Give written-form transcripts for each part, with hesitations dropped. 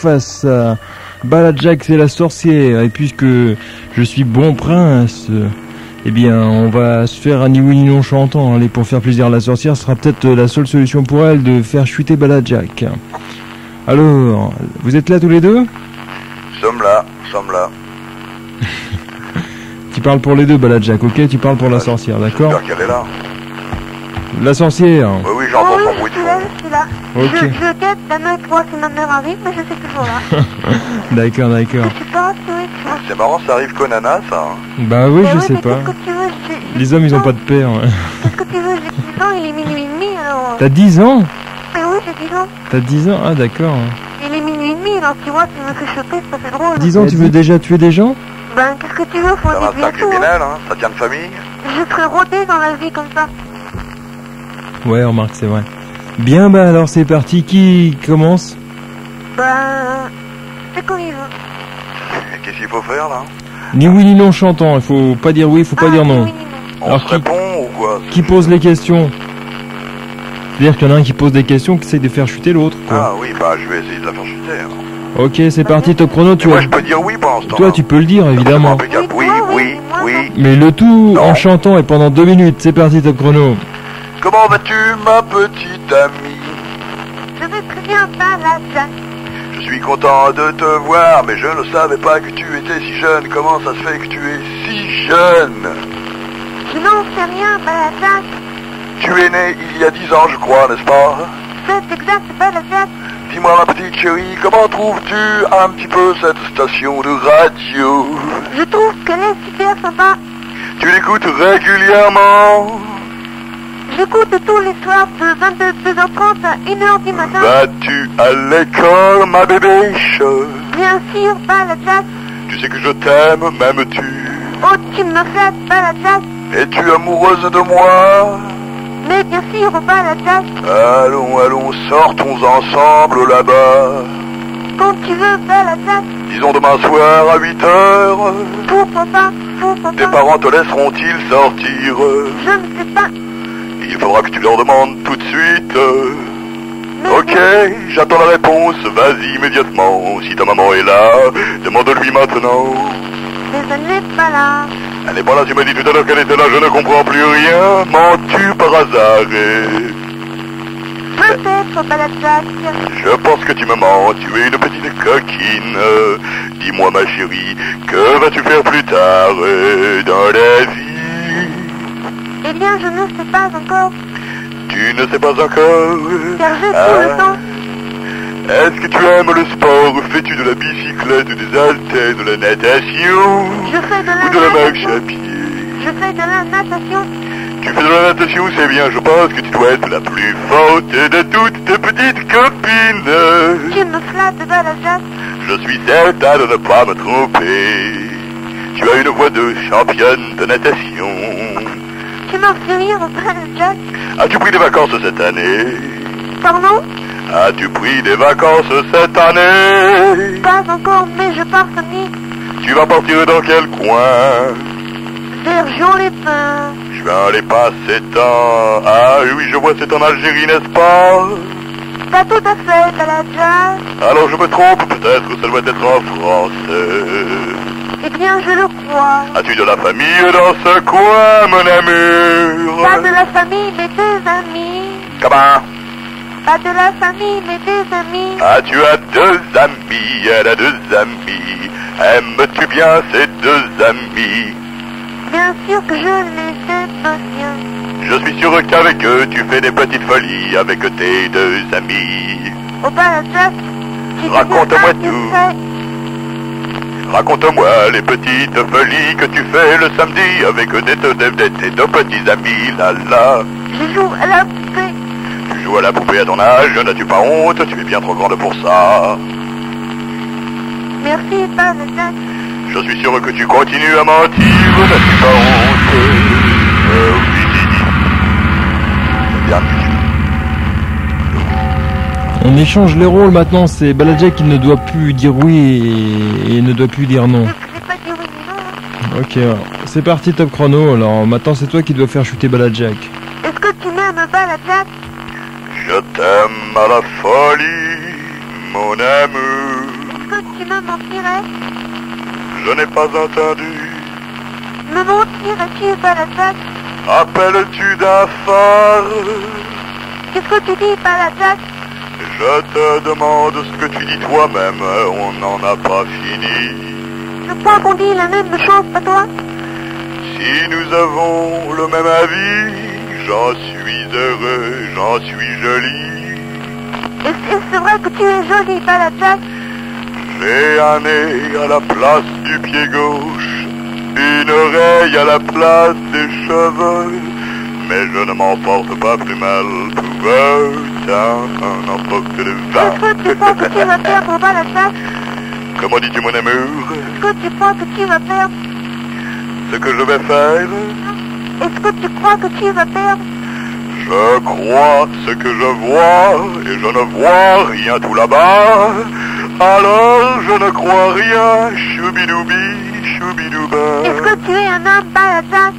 face à Balajack et la sorcière. Et puisque je suis bon prince, eh bien on va se faire un ni oui ni non chantant. Allez, pour faire plaisir à la sorcière, ce sera peut-être la seule solution pour elle de faire chuter Balajack. Alors, vous êtes là tous les deux? Sommes là. Tu parles pour les deux, Balajack, ok? Tu parles pour la sorcière, d'accord? J'espère qu'elle est là. La sorcière. Oui, j'entends son bruit de fond. Je suis là. Ok. Je guette la main pour voir si ma mère arrive, mais je suis toujours là. D'accord. Je suis pas rassurée, tu vois. C'est marrant, ça arrive qu'Onana, ça. Bah oui, je sais mais pas. qu'est-ce que tu veux, Les hommes, ils ont pas de père. Ouais. Qu'est-ce que tu veux, j'ai 10 ans, il est minuit et demi, alors... T'as 10 ans? Mais oui, j'ai 10 ans. T'as 10 ans? Ah, d'accord. Il est minuit et demi, alors tu vois, tu me fais choper, ça fait drôle. 10 ans, tu veux déjà tuer des gens? Ben, qu'est-ce que tu veux, faut C'est un des instinct bientôt. criminel, hein. Ça tient de famille. Je serais rodée dans la vie comme ça. Ouais, remarque, c'est vrai. Bien, bah alors c'est parti. Qui commence? Ben... c'est comme il veut. Qu'est-ce qu'il faut faire, là? Ni oui ni non chantant. Il faut pas dire oui, il faut pas dire non. Oui, oui, non. On Alors, se qui- répond ou quoi? Qui pose les questions? C'est-à-dire qu'il y en a un qui pose des questions, qui essaye de faire chuter l'autre, Ah quoi. oui, bah je vais essayer de la faire chuter, alors. Ok, c'est parti, top chrono. Et moi, je peux dire oui pendant ce temps. Toi, tu peux le dire, évidemment. Impeccable. Oui, oui, oui. Mais le tout Non. en chantant et pendant 2 minutes. C'est parti, top chrono. Comment vas-tu, ma petite amie? Je vais très bien, Balajack. Je suis content de te voir, mais je ne savais pas que tu étais si jeune. Comment ça se fait que tu es si jeune? Je n'en sais rien, Balajack. Tu es né il y a 10 ans, je crois, n'est-ce pas? C'est exact, Balajack. Dis-moi, ma petite chérie, comment trouves-tu un petit peu cette station de radio? Je trouve qu'elle est super sympa. Tu l'écoutes régulièrement? J'écoute tous les soirs de 22h30 à 1h du matin. Vas-tu à l'école, ma bébéche? Bien sûr, Balajack. Tu sais que je t'aime, m'aimes-tu? Oh, tu me flattes, Balajack. Es-tu amoureuse de moi? Mais bien sûr, Balajack. Allons, sortons ensemble là-bas. Quand tu veux, Balajack. Disons demain soir à 8h. Pourquoi pas, pourquoi Tes pas. parents te laisseront-ils sortir? Je ne sais pas. Il faudra que tu leur demandes tout de suite. Mais Ok, j'attends la réponse, vas-y immédiatement. Si ta maman est là, demande-lui maintenant. Mais elle n'est pas là. Elle n'est pas là, tu m'as dit tout à l'heure qu'elle était là, je ne comprends plus rien. Mens-tu par hasard? Peut-être, Balajack. Je pense que tu me mens, tu es une petite coquine. Dis-moi ma chérie, que vas-tu faire plus tard dans la vie? Eh bien, je ne sais pas encore. Tu ne sais pas encore? Car j'ai tout le temps. Est-ce que tu aimes le sport? Fais-tu de la bicyclette, des haltères, de la natation? Je fais de Ou la de la marche natation. à pied? Je fais de la natation. Tu fais de la natation, c'est bien, je pense que tu dois être la plus forte de toutes tes petites copines. Tu me flattes, Balajack. Je suis certain de ne pas me tromper. Tu as une voix de championne de natation. Tu m'en fais rire, Balajack. As-tu pris des vacances cette année? Pardon? As-tu pris des vacances cette année? Pas encore, mais je pars samedi. Tu vas partir dans quel coin? Vers Jean-les-Pins. Je vais aller passer temps. Ah oui, je vois, c'est en Algérie, n'est-ce pas? Pas tout à fait, Balajack. Alors je me trompe, peut-être que ça doit être en France. Eh bien, je le crois. As-tu de la famille dans ce coin, mon amour? Pas de la famille, mais des amis. Comment? Pas de la famille, mais des amis. Ah, tu as 2 amis, elle a 2 amis. Aimes-tu bien ces 2 amis? Bien sûr que je les aime bien. Je suis sûr qu'avec eux, tu fais des petites folies avec tes 2 amis. Au Balajack, tu sais Raconte-moi bien tout. que Raconte-moi les petites folies que tu fais le samedi avec tes 2 petits amis, là. je joue à la poupée. Tu joues à la poupée à ton âge, n'as-tu pas honte? Tu es bien trop grande pour ça. Merci, Balajack. Je suis sûr que tu continues à mentir, n'as-tu pas honte? Oui. Bien. On échange les rôles maintenant. C'est Balajack qui ne doit plus dire oui et ne doit plus dire non. Je n'ai pas dit oui ni non. Ok, alors, c'est parti, top chrono. Alors maintenant, c'est toi qui dois faire chuter Balajack. Est-ce que tu m'aimes, Balajack? Je t'aime à la folie, mon amour. tu me mentirais? Je n'ai pas entendu. Me mentirais-tu, Balzac? Appelles-tu d'un phare? Qu'est-ce que tu dis, Balzac? Je te demande ce que tu dis toi-même, on n'en a pas fini. Je crois qu'on dit la même chose, pas toi? Si nous avons le même avis, j'en suis heureux, j'en suis joli. Est-ce vrai que tu es joli, Balzac? J'ai un nez à la place du pied gauche, une oreille à la place des cheveux, mais je ne m'en porte pas plus mal pour autant n'emporte le vent. Est-ce que tu penses que tu vas perdre, Balzac? Comment dis-tu, mon amour? Est-ce que tu penses que tu vas perdre? Ce que je vais faire? Est-ce que tu crois que tu vas perdre? Je crois ce que je vois, et je ne vois rien tout là-bas. Alors je ne crois rien, choubidoubi, choubidouba. Est-ce que tu es un homme, Balzac?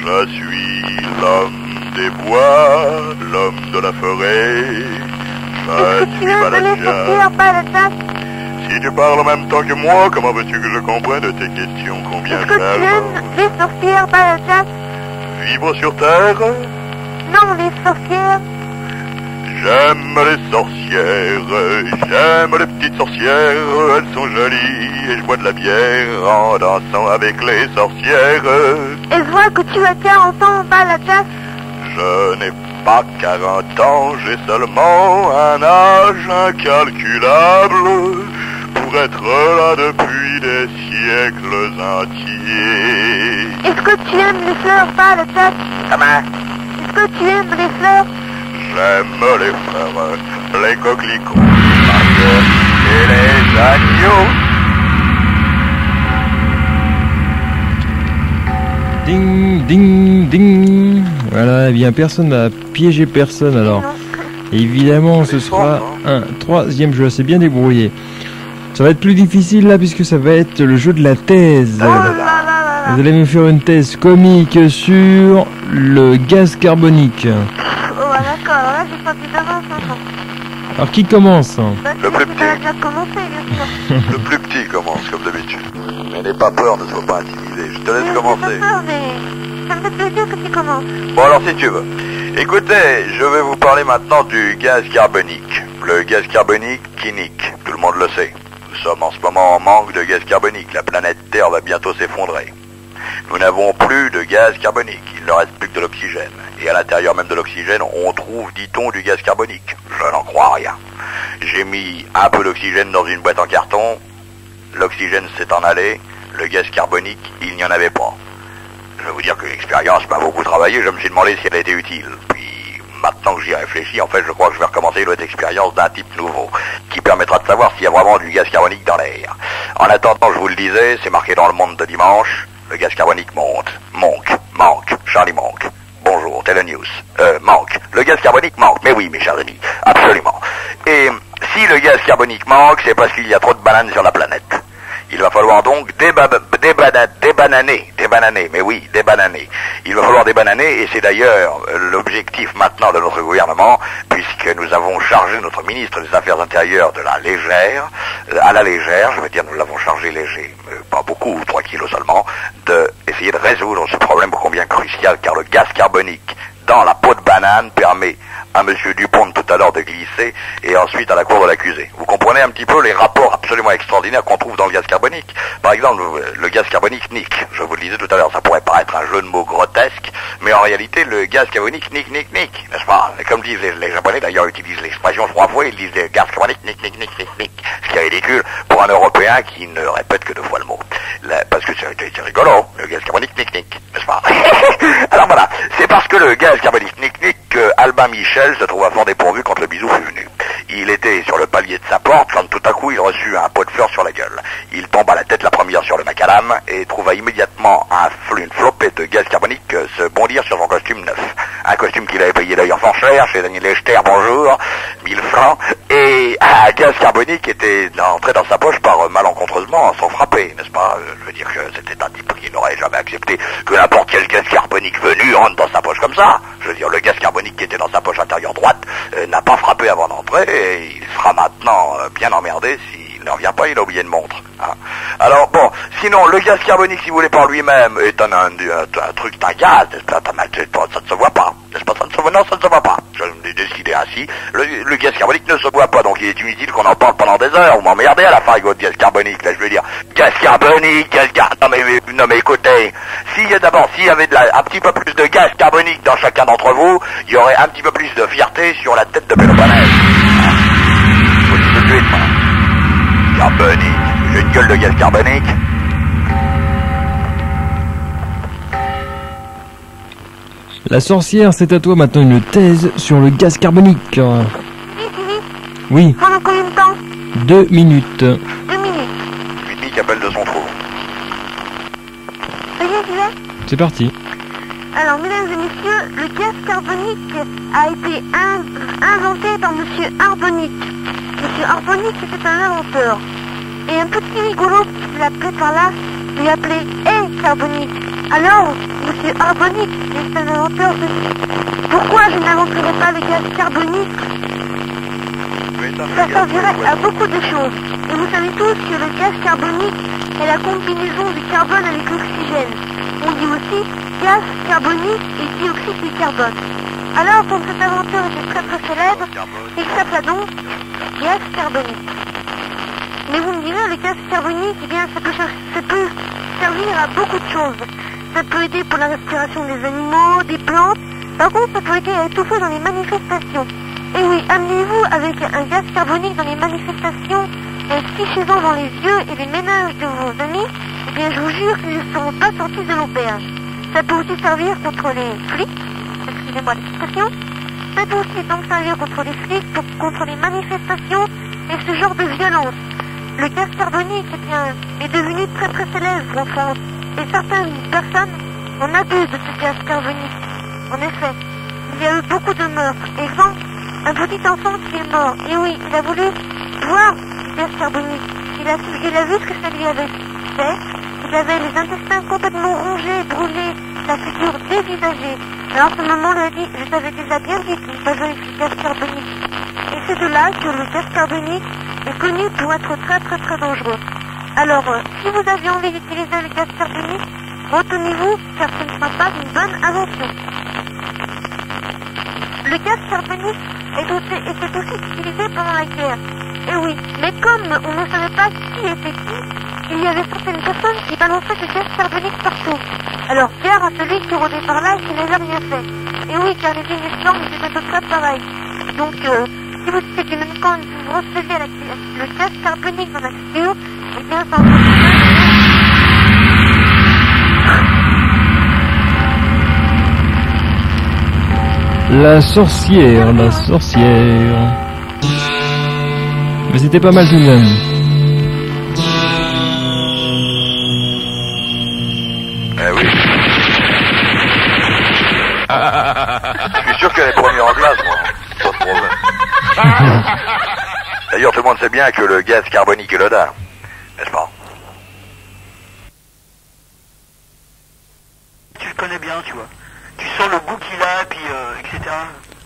Je suis l'homme des bois, l'homme de la forêt. Est-ce que tu aimes les sorcières, Balzac? Si tu parles en même temps que moi, comment veux-tu que je comprenne tes questions? Combien Est-ce que tu aimes les sorcières, Balzac? Vivre sur Terre? Non, les sorcières. J'aime les sorcières, j'aime les petites sorcières, elles sont jolies et je bois de la bière en dansant avec les sorcières. Est-ce vrai que tu as 40 ans, Balzac? Je n'ai pas 40 ans, j'ai seulement un âge incalculable pour être là depuis des siècles entiers. Est-ce que tu aimes les fleurs, Balzac? Comment? Est-ce que tu aimes les fleurs? J'aime les fleurs, les coquelicots, les marguerites et les agneaux. Ding, ding, ding. Voilà, eh bien personne n'a piégé personne alors. Et évidemment, ce sera un troisième jeu assez bien débrouillé. Ça va être plus difficile là puisque ça va être le jeu de la thèse. Vous allez me faire une thèse comique sur le gaz carbonique. Oh, d'accord, là j'ai pas plus d'avance. Alors qui commence? Le plus petit. déjà commencé, bien sûr. Le plus petit commence comme d'habitude. Mais n'aie pas peur, ne sois pas intimidé. Je te laisse J'ai commencer. pas peur, mais ça me fait plaisir que tu commences. Bon alors si tu veux. Écoutez, je vais vous parler maintenant du gaz carbonique. Le gaz carbonique qui nique, tout le monde le sait. Nous sommes en ce moment en manque de gaz carbonique. La planète Terre va bientôt s'effondrer. Nous n'avons plus de gaz carbonique, il ne reste plus que de l'oxygène. Et à l'intérieur même de l'oxygène, on trouve, dit-on, du gaz carbonique. Je n'en crois rien. J'ai mis un peu d'oxygène dans une boîte en carton, l'oxygène s'est en allé, le gaz carbonique, il n'y en avait pas. Je vais vous dire que l'expérience m'a beaucoup travaillé, je me suis demandé si elle était utile. Puis, maintenant que j'y réfléchis, en fait, je crois que je vais recommencer notre expérience d'un type nouveau, qui permettra de savoir s'il y a vraiment du gaz carbonique dans l'air. En attendant, je vous le disais, c'est marqué dans Le Monde de dimanche, le gaz carbonique monte. Manque, Charlie manque. Bonjour, Telenews. Manque. Le gaz carbonique manque. Mais oui, mes chers amis, absolument. Et si le gaz carbonique manque, c'est parce qu'il y a trop de bananes sur la planète. Il va falloir donc débananer. Mais oui, débananer. Il va falloir débananer, et c'est d'ailleurs l'objectif maintenant de notre gouvernement, puisque nous avons chargé notre ministre des Affaires intérieures de la légère, à la légère, je veux dire, nous l'avons chargé léger, pas beaucoup, 3 kilos seulement, d'essayer de résoudre ce problème combien crucial, car le gaz carbonique dans la peau de banane permet à monsieur Dupont de tout à l'heure de glisser et ensuite à la cour de l'accusé. Vous comprenez un petit peu les rapports absolument extraordinaires qu'on trouve dans le gaz carbonique. Par exemple, le gaz carbonique nique. Je vous le disais tout à l'heure, ça pourrait paraître un jeu de mots grotesque, mais en réalité, le gaz carbonique nique, n'est-ce pas? Et comme disent les Japonais, d'ailleurs, utilisent l'expression 3 fois, ils disent gaz carbonique nique. Ce qui est ridicule pour un Européen qui ne répète que 2 fois le mot. Parce que c'est rigolo, le gaz carbonique nique, n'est-ce pas? Alors voilà, c'est parce que le gaz carbonique nique que Albin Michel se trouva fort dépourvu quand le bisou fut venu. Il était sur le palier de sa porte quand tout à coup il reçut un pot de fleurs sur la gueule. Il tomba la tête la première sur le macadam et trouva immédiatement une flopée de gaz carbonique se bondir sur son costume neuf. Un costume qu'il avait payé d'ailleurs fort cher chez Daniel Echter, bonjour, 1000 francs, et un gaz carbonique était entré dans sa poche par malencontreusement sans frapper, n'est-ce pas? Je veux dire que c'était un type qui n'aurait jamais accepté que n'importe quel gaz carbonique venu rentre dans sa poche comme ça. Je veux dire, le gaz carbonique qui était dans sa poche intérieure droite n'a pas frappé avant d'entrer, et il sera maintenant bien emmerdé si Il ne revient pas, il a oublié une montre. Hein. Alors bon, sinon le gaz carbonique, si vous voulez par lui-même, est un truc, c'est un gaz, ça ne se voit pas. N'est-ce pas, non, ça ne se voit pas. Je l'ai décidé ainsi. Le gaz carbonique ne se voit pas, donc il est inutile qu'on en parle pendant des heures. Vous m'emmerdez à la fin avec votre gaz carbonique, là je veux dire. Gaz carbonique, non mais écoutez, s'il y avait un petit peu plus de gaz carbonique dans chacun d'entre vous, il y aurait un petit peu plus de fierté sur la tête de Péloponnèse. Je vous le dis tout de suite, moi. Carbonique. J'ai une gueule de gaz carbonique. La sorcière, c'est à toi maintenant une thèse sur le gaz carbonique. Oui. Pendant combien de temps? 2 minutes. 2 minutes. Lui qui appelle de son trou. Ça y est, tu l'as? C'est parti. Alors, mesdames et messieurs, le gaz carbonique a été inventé par Monsieur Arbonic. Monsieur Arbonic, c'était un inventeur. Et un petit rigolo qui l'appelait par là, lui appelait carbonique. Alors, Monsieur Arbonic est un inventeur de... Pourquoi je n'inventerai pas le gaz carbonique? Ça servirait à beaucoup de choses. Et vous savez tous que le gaz carbonique est la combinaison du carbone avec l'oxygène. On dit aussi gaz carbonique et dioxyde du carbone. Alors, comme cet inventeur était très très célèbre, il s'appela donc gaz carbonique. Mais vous me direz, le gaz carbonique, eh bien, ça peut servir à beaucoup de choses. Ça peut aider pour la respiration des animaux, des plantes. Par contre, ça peut aider à étouffer dans les manifestations. Et oui, amenez-vous avec un gaz carbonique dans les manifestations, fichez-en dans les yeux et les ménages de vos amis, eh bien, je vous jure qu'ils ne seront pas sortis de l'auberge. Ça peut aussi servir contre les flics, excusez-moi l'expression. Ça peut aussi donc servir contre les flics, contre les manifestations et ce genre de violence. Le gaz carbonique est devenu très très célèbre en France et certaines personnes en abusent de ce gaz carbonique. En effet, il y a eu beaucoup de meurtres. Exemple, un petit enfant qui est mort. Et oui, il a voulu boire du gaz carbonique. Il a vu ce que ça lui avait fait. Il avait les intestins complètement rongés, brûlés, la figure dévisagée. Alors à ce moment, il a dit, je t'avais déjà bien dit qu'il ne fallait pas du gaz carbonique. Et c'est de là que le gaz carbonique est connu pour être très très très dangereux. Alors, si vous avez envie d'utiliser le gaz carbonique, retenez-vous car ce ne sera pas une bonne invention. Le gaz carbonique était aussi utilisé pendant la guerre. Et oui, mais comme on ne savait pas qui était qui, il y avait certaines personnes qui balançaient du gaz carbonique partout. Alors, gare à celui qui rôdait par là et qui n'avait rien fait. Et oui, car les initiants étaient à peu près pareils. Donc, si vous savez même quand vous recevez le gaz carbonique dans la figure, eh bien, ça en La sorcière. Mais c'était pas mal tout de même. Eh oui. Je suis sûr qu'elle est première en classe, moi. Pas de problème. D'ailleurs, tout le monde sait bien que le gaz carbonique est l'odeur, n'est-ce pas? Tu le connais bien, tu vois. Tu sens le goût qu'il a, puis etc.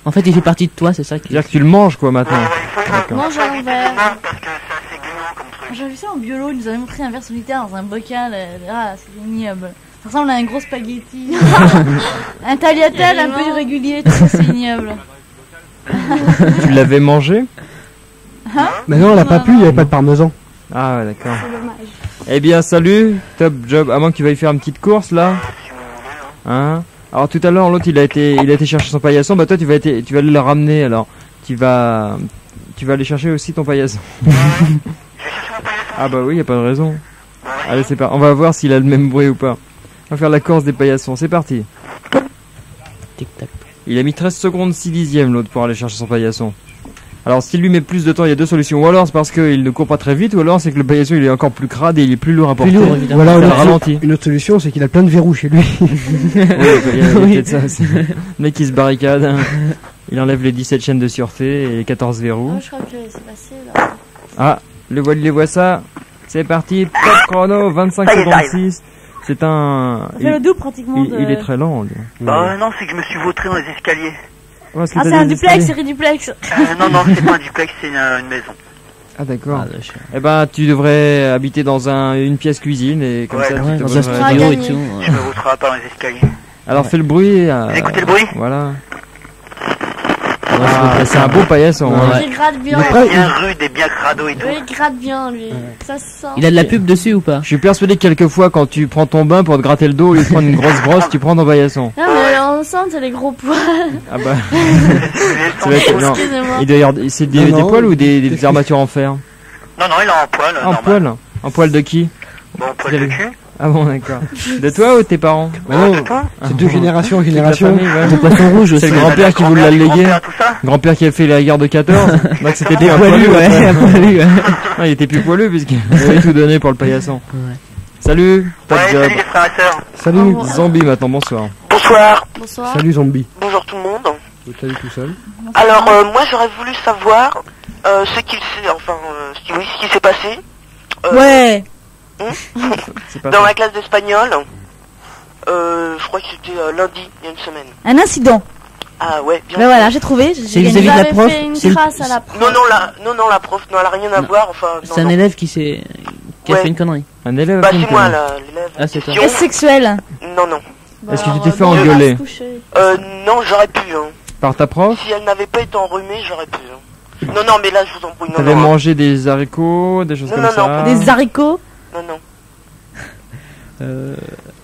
En fait, il fait partie de toi, c'est ça qui... C'est-à-dire que tu le manges, quoi, maintenant. Mange un verre. Parce que c'est assez gluant comme truc. J'ai vu ça en biolo, il nous avait montré un verre solitaire dans un bocal. Ah, c'est ignoble. Ça ressemble à un gros spaghetti. Un tagliatelle un peu irrégulier, tout ça, c'est ignoble. Tu l'avais mangé? Hein? Mais non, on l'a pas pu, il n'y avait pas de parmesan. Ah ouais, d'accord. C'est dommage. Eh bien, salut, top job. À moins que tu veuilles faire une petite course, là. Hein? Alors tout à l'heure, l'autre il a été chercher son paillasson. Bah toi tu vas aller le ramener. Alors tu vas aller chercher aussi ton paillasson. Ah bah oui, y a pas de raison. Allez, c'est parti. On va voir s'il a le même bruit ou pas. On va faire la course des paillassons. C'est parti. Tic tac. Il a mis 13 secondes 6 dixièmes l'autre pour aller chercher son paillasson. Alors s'il lui met plus de temps, il y a deux solutions. Ou alors c'est parce qu'il ne court pas très vite, ou alors c'est que le paillasson il est encore plus crade et il est plus lourd à porter. Voilà, ralenti. Une autre solution, c'est qu'il a plein de verrous chez lui. Oui, il y a peut-être ça aussi. Le mec il se barricade, hein. Il enlève les 17 chaînes de sûreté et les 14 verrous. Oh, je crois que c'est passé là. Ah, les voit ça. C'est parti, top chrono, 25 secondes 6. C'est un... C'est le double pratiquement. Il est très lent, lui. Bah non, c'est que je me suis vautré dans les escaliers. Ouais, Ah, c'est un duplex, c'est riduplex. Non, c'est pas un duplex, c'est une maison. Ah d'accord. Ah, lâche. Eh ben, tu devrais habiter dans une pièce cuisine et comme Ouais, ça, Ouais, tu dans te un donnerais- studio et gagner. tout. Je me retrouverai pas dans les escaliers. Alors fais le bruit. Vous écoutez le bruit? Voilà. Ouais, Ah, c'est un beau paillasson. Ouais. hein. Il gratte bien. Bien rude et bien crado et tout. Oui, il gratte bien, lui. Ça se sent. Il a de la pub dessus ou pas? Je suis persuadé que quelquefois, quand tu prends ton bain pour te gratter le dos, au lieu de prendre une grosse brosse, tu prends ton paillasson. Non, mais enceinte, c'est les gros poils. Ah bah. Ça va être- non. Excusez-moi. Il doit y avoir- C'est des Non, poils ou des qu'est-ce que- armatures en fer? Non, non, il est en poil, En normal. poil. En poil de qui? Bon, poil de cul. Ah bon, d'accord. De toi ou de tes parents? Bah non, De toi? c'est de génération en Toute la génération. famille, ouais. Ton poisson rouge aussi. C'est le grand-père qui vous l'a légué. Grand-père, tout ça? Grand-père qui a fait la guerre de 14. Donc c'était plus un Poilu, poilu, ouais, ouais. poilu, ouais. Non, il était plus poilu puisqu'il avait tout donné pour le paillasson. Ouais. Salut, pas Ouais, de job. salut les frères et sœurs. Salut, Oh. Zombie maintenant, bonsoir. Bonsoir, Bonsoir. salut zombie. bonjour tout le monde. Salut tout seul. Alors moi j'aurais voulu savoir ce qui s'est passé Ouais. C'est pas dans ça. la classe d'espagnol. Je crois que c'était lundi, il y a une semaine. Un incident. Ah ouais, bien. Ben voilà, j'ai trouvé. C'est J'ai vis-à-vis de la j'avais prof, fait une c'est le- trace à la prof. Non, la prof, non, elle a rien à Non. voir, enfin, non, C'est un non. élève qui a Ouais. fait une connerie. Un élève Bah a fait une c'est moi, connerie. l'élève. Ah, c'est toi. question. Est-ce sexuel? Non, non. Est-ce que tu Bah, t'es fait bon, on va engueuler se coucher. Non, j'aurais pu, hein. Par ta prof? Si elle n'avait pas été enrhumée, j'aurais pu, hein. Non, non, mais là, je vous embrouille, non, T'avais non, hein. mangé des haricots, des choses Non, comme non, ça? Des haricots? Non, non,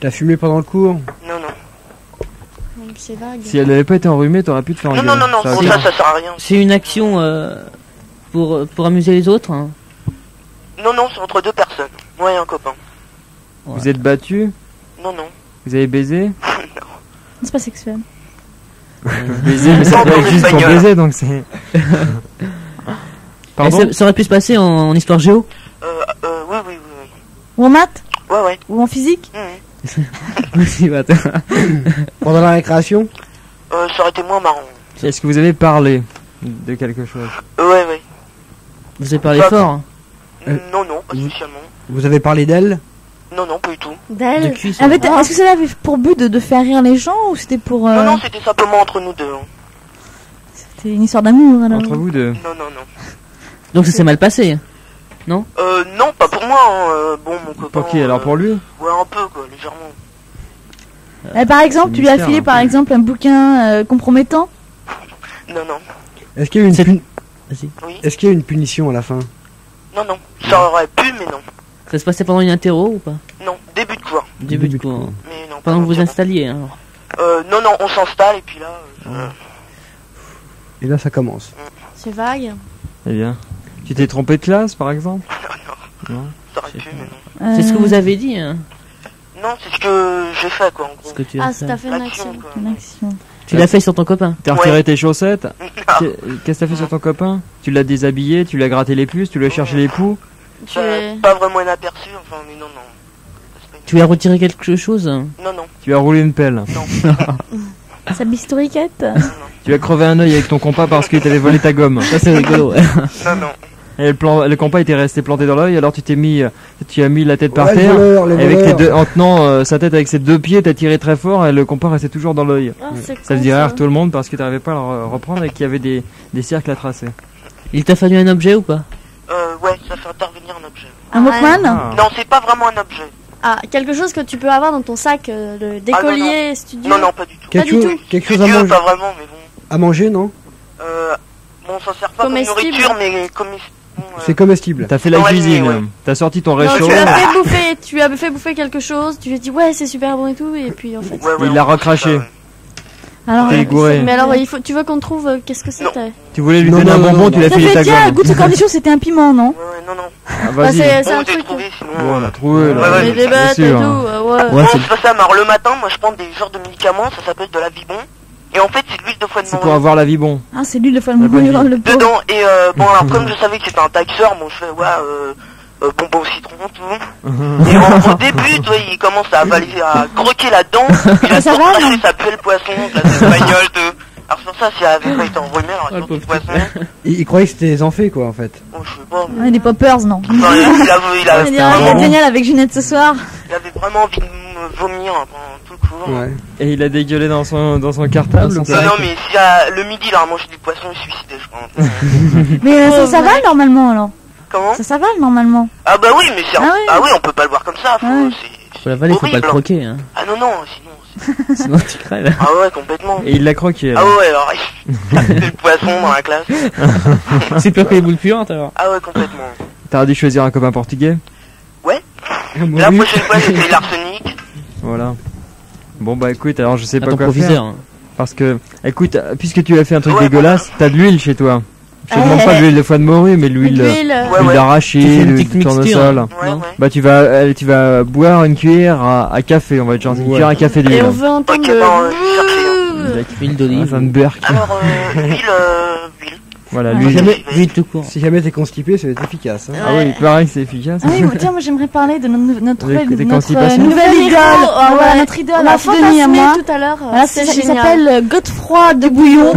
T'as fumé pendant le cours? non, non. C'est vague. Si elle n'avait pas été enrhumée, t'aurais pu te faire Non, engueuler. non, non, non, Ça bon, va. ça sert à rien. C'est une action pour amuser les autres. Hein. Non, non, c'est entre deux personnes. Moi et un copain. Vous êtes battus? Non, non. Vous avez baisé? C'est pas sexuel. Baisé, mais ça Pas doit encore être juste pour espagnol. baiser, donc c'est... Pardon? Ça aurait pu se passer en histoire géo. Oui, oui, oui, oui. Ou en maths? Ouais, ouais. Ou en physique? Aussi, bah, attends. Pendant la récréation? Ça aurait été moins marrant. Est-ce que vous avez parlé de quelque chose? Ouais, ouais. Vous avez parlé Pas- fort. Hein. Non, non, pas spécialement. Vous avez parlé d'elle? Non, non, pas du tout. D'elle? De cuisse, Ah, mais hein. est-ce que cela avait pour but de faire rire les gens ou c'était pour. Non, non, c'était simplement entre nous deux. Hein. C'était une histoire d'amour alors? Entre vous deux? Non, non, non. Donc ça s'est mal passé. Non, pas pour moi. Hein. Bon, mon copain. Pour qui? Alors pour lui? Ouais, un peu, quoi, légèrement. Par exemple, C'est tu lui as mystère, filé un par peu. exemple un bouquin compromettant? Non, non. Est-ce qu'il y a eu une C'est- puni- Oui. Est-ce qu'il y a eu une punition à la fin? Non, non. Ça aurait pu, mais non. Ça se passait pendant une interro ou pas? Non, début de cours. Début de cours. Hein. Mais non. Pendant que vous vous pas installiez. Hein. non, non, on s'installe et puis là. Et là, ça commence. C'est vague. Eh bien. Tu t'es trompé de classe, par exemple? Non. Ça aurait pu, mais non. C'est ce que vous avez dit. Hein. Non, c'est ce que j'ai fait, quoi, en gros. Ce que tu as Ah, fait. t'as fait une L'action, action. quoi. Une action. Tu l'as fait sur ton copain. T'as retiré Ouais. tes chaussettes? Qu'est-ce que t'as fait sur ton copain? Tu l'as déshabillé, tu l'as gratté les puces, tu lui as cherché les poux? Tu es... Pas vraiment inaperçu, enfin, mais non, non. C'est pas une- Tu lui as retiré quelque chose. Hein. Non, non. Tu as roulé une pelle? Sa bistoriquette? Tu as crevé un œil avec ton compas parce qu'il t'avait volé ta gomme? Ça c'est rigolo. Ouais. Non, non. Et le compas était resté planté dans l'œil, alors tu as mis la tête par Ouais, les terre. voleurs, les Et avec voleurs. tes deux, en tenant sa tête avec ses deux pieds, t'as tiré très fort et le compas restait toujours dans l'œil. Oh, c'est Ça con, faisait rire tout le monde parce que t'arrivais pas à le reprendre et qu'il y avait des cercles à tracer. Il t'a fallu un objet ou pas? Ouais, ça fait intervenir un objet. Un Walkman? Ah. Non, c'est pas vraiment un objet. Ah, quelque chose que tu peux avoir dans ton sac d'écolier studio? Non, non, pas du tout. Pas du tout. Quelque chose à Studio, manger, pas vraiment, mais bon. à manger, non? Bon, ça sert pas comme Comestible. nourriture, mais comme. C'est comestible. T'as fait la Dans la cuisine, nuit, ouais. t'as sorti ton Non, réchaud, tu l'as fait bouffer, tu lui as fait bouffer quelque chose, tu lui as dit ouais c'est super bon et tout, et puis en fait... Ouais, ouais, il l'a on fait recraché. ça, ouais. Alors, T'es gouré. mais alors tu veux qu'on trouve qu'est-ce que c'était? Tu voulais lui Non, donner non, un non, bonbon, non, tu l'as Ça filé fait ta tiens, gomme. goûte ce cornichon, c'était un piment, non? Ouais, ouais, non, non. Ah, Bah, vas-y. c'est Bon, un j'ai truc... trouvé, sinon. Bon, on a trouvé là. Ouais, ouais, Les bien bêtes et sûr. tout, ouais. Ouais, Non, c'est c'est pas ça, mais alors le matin, moi je prends des genres de médicaments, ça s'appelle de la Vibon. Et en fait, c'est de l'huile de foie de C'est pour morue avoir la vie bon. Ah c'est lui le fois La bonne vie. le pauvre. dedans. Et bon, alors comme je savais que c'était un taxeur, bon, je fais, ouais, bonbon au citron, tout. Et au début, toi, il commence à avaler, à croquer là-dedans. Il a Ça va, craché, non ça pue le poisson, de la espagnole, tout. Alors sur ça, si elle avait pas été enrhumée, alors Oh, sur le du poisson, Il croyait que c'était des amphés, quoi, en fait. bon, je sais pas. mais- Ouais, des poppers, non. Enfin, il avait Il va être vraiment, génial avec Ginette ce soir. il avait vraiment envie de me vomir pendant tout le cours. Ouais. Et il a dégueulé dans son cartable. Dans son Non, non, mais s'il y a le midi, là, à manger du poisson, il est suicidé, je crois. Mais ça va normalement alors. Comment? Ça s'avale normalement. Ah bah oui, mais c'est... Ah oui. Ah oui, on peut pas le voir comme ça. Faut... Ouais. c'est Faut l'avaler, faut pas le horrible. croquer, hein. Ah non, non, sinon... Sinon tu crèves. Ah ouais, complètement. Et il l'a croqué. Ah alors. ouais, alors... c'est le poisson dans la classe. C'est pire que les boules puantes alors. Ah ouais, complètement. T'as dû choisir un copain portugais? La prochaine fois, c'était l'arsenic. Voilà. Bon bah écoute, alors je sais À pas ton quoi proviseur. faire. Hein. Parce que, écoute, puisque tu as fait un truc Ouais, dégueulasse, t'as de l'huile chez toi. Je te demande pas de l'huile de foie de morue, mais l'huile Ouais, l'huile ouais. d'arachide, Tu fais une l'huile petite de tournesol. mixture. Ouais, Non. ouais. Bah tu vas boire une cuillère à café, on va être gentil, une cuillère à café Et d'huile. on veut entendre Ok, le... bon, je vais chercher. Avec huile Ah, d'olive. ça me berque. Alors, huile, huile. Voilà, Ah, l'huile. jamais- Huile tout court. Si jamais t'es constipé, ça va être efficace. Hein. Ah oui, pareil, c'est efficace. Ah oui, tiens, moi j'aimerais parler de notre Des constipations. nouvelle idole. Ah Voilà, ouais. notre idole, On a Sidonie et fantasmé moi. tout à l'heure. Voilà, c'est il génial. s'appelle Godefroy de Bouillon.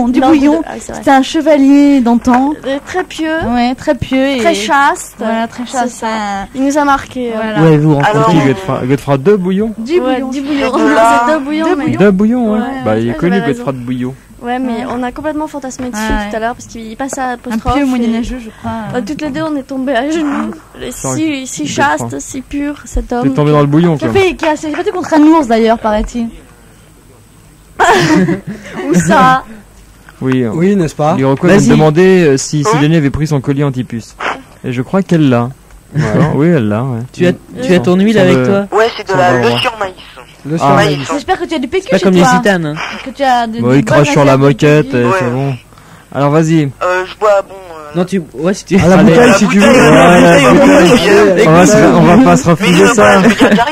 Du Bouillon. Ah, c'est vrai. C'était un chevalier d'antan. Très pieux, Ouais, très pieux et très chaste. Voilà, très chaste. C'est ça. Il nous a marqué. Voilà. Ouais, vous Alors, rencontrez. Qui Godefroy de Bouillon? Du Bouillon. Du bouillon. Et de là- C'est deux bouillons, mais... De Bouillon, ouais. Ouais, Bah il est ouais, connu j'avais Godefroy de Bouillon. Ouais, mais on a complètement fantasmé dessus Ouais. tout à l'heure parce qu'il passe à Un apostrophe. pieux et- moyenâgeux, je crois. Bah, toutes les deux, on est tombés à genoux. Si Godefroy. chaste, si pur, cet T'es homme. tombé dans le bouillon, Qui a quoi. fait, qui s'est battu contre un ours d'ailleurs, paraît-il. Où ça? Oui. Oui, n'est-ce pas? Lyroco vient Vas-y. me demander si Sidonie avait pris son collier anti-puce. Et je crois qu'elle l'a. Alors, oui, elle l'a, ouais. Tu as ton huile Sans avec le- toi. Ouais, c'est de Sans la le le roi. sur maïs. Le Ah. Maïs. J'espère que tu as du PQ C'est pas chez comme les toi. citanes. Hein. Que tu as de Bon, de il crache bonnes sur la réserves de moquette, PQ. et Ouais. c'est bon. Alors vas-y. Je bois, bon... Non, tu. Ouais, si tu. À la Allez, bouteille, la si tu veux. bouteille, Ouais, la bouteille. On va pas se refuser ça.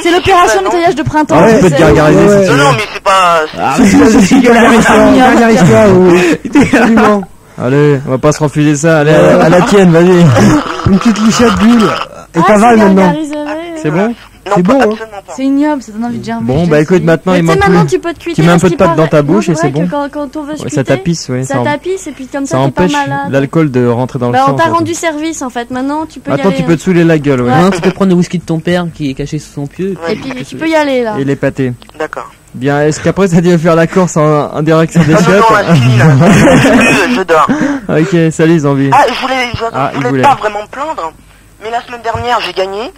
C'est l'opération nettoyage de printemps. Ah, tu peux te sais. gargariser Ouais, si ouais. tu Non, veux. non, mais c'est pas... Ah, Gargarise-toi, oui. Absolument. Allez, on va pas se refuser ça. Allez, à la tienne, vas-y. Une petite lichette d'huile. Et Ah, t'avales c'est maintenant. gargarisé. C'est bon? Non, C'est bon, pas, hein. absolument pas. C'est ignoble, ça donne envie de germer. Bon, je bah te écoute, dis. maintenant Mais il tu sais, manque maintenant plus. tu peux te cuiter. Tu mets un parce peu de qu'il pâte dans paraît- ta bouche non, et c'est c'est vrai bon. que quand on veut se Ouais, cuiter, ça tapisse, ouais. ça tapisse et puis comme Ça ça t'es pas empêche malade. l'alcool de rentrer dans le Bah, sang. on t'a surtout. rendu service en fait. Maintenant tu peux y Attends, aller. tu peux te saouler la gueule, ouais. Non, tu peux prendre le whisky de ton père qui est caché sous son pieu. Et puis tu peux y aller là. Et les pâtés. D'accord. Bien, est-ce qu'après ça dit faire la course en direction des Ah non, chiottes? non, là, c'est fini, là. Je dors. Ok, salut Zambi. Ah, je Ah, il voulais voulait. pas vraiment me plaindre, mais la semaine dernière, j'ai gagné,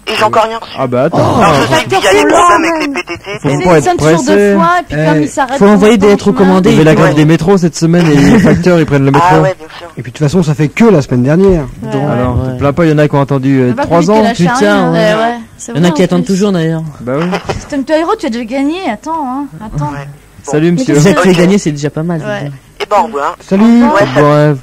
et j'ai encore rien reçu. Ah bah attends. Alors, je sais qu'il y a des c'est problèmes long, avec les même. PTT. Faut C'est pas des être sonne toujours pressé. deux fois, et puis comme Eh, il s'arrête. faut envoyer tout le des temps en lettres recommandées. Il y avait la grève Ouais. des métros cette semaine et les facteurs ils prennent le métro. Ah ouais, bien sûr. Et puis de toute façon, ça fait que la semaine dernière. Ouais, Donc, ouais. Alors, Ouais. te plains pas, il y en a qui ont attendu On va pas 3 plus vite que ans. la putain, charrue, ouais. hein. C'est Il y en a vrai, qui en attendent plus. toujours d'ailleurs. Bah oui. Système to Hero, tu as déjà gagné, attends, hein. Attends. Ouais. Salut monsieur. Si ça te fait Ok. gagner, c'est déjà pas mal. Ouais. Et ben, au revoir. salut. Ouais, Bon rêve.